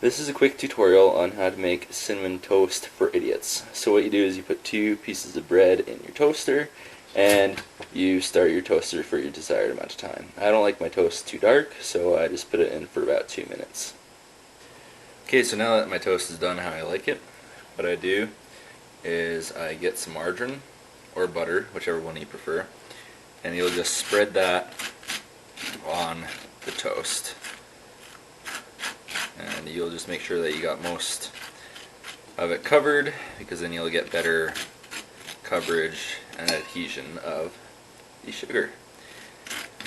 This is a quick tutorial on how to make cinnamon toast for idiots. So what you do is you put 2 pieces of bread in your toaster and you start your toaster for your desired amount of time. I don't like my toast too dark, so I just put it in for about 2 minutes. Okay, so now that my toast is done how I like it, what I do is I get some margarine or butter, whichever one you prefer, and you'll just spread that on the toast. And you'll just make sure that you got most of it covered, because then you'll get better coverage and adhesion of the sugar.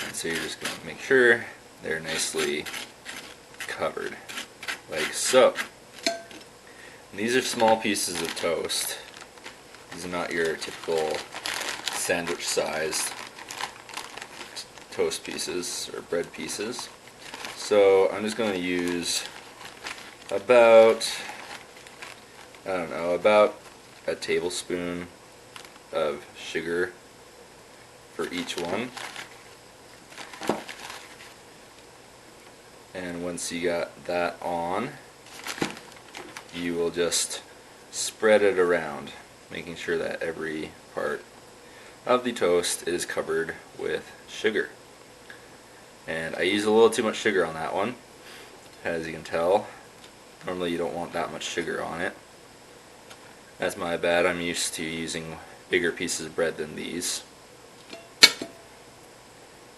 And so you're just going to make sure they're nicely covered, like so. And these are small pieces of toast. These are not your typical sandwich sized toast pieces or bread pieces. So I'm just going to use about a tablespoon of sugar for each one. And once you got that on, you will just spread it around, making sure that every part of the toast is covered with sugar. And I use a little too much sugar on that one, as you can tell. Normally you don't want that much sugar on it. That's my bad. I'm used to using bigger pieces of bread than these.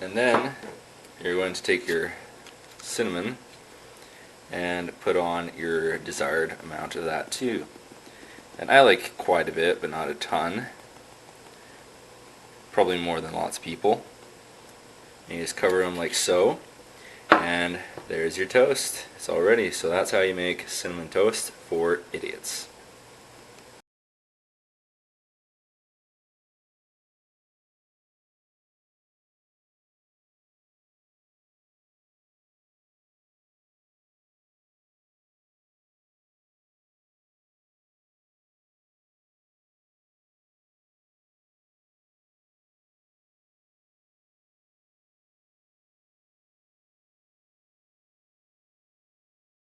And then you're going to take your cinnamon and put on your desired amount of that too. And I like quite a bit, but not a ton. Probably more than lots of people. And you just cover them like so, and there's your toast. It's all ready. So that's how you make cinnamon toast for idiots.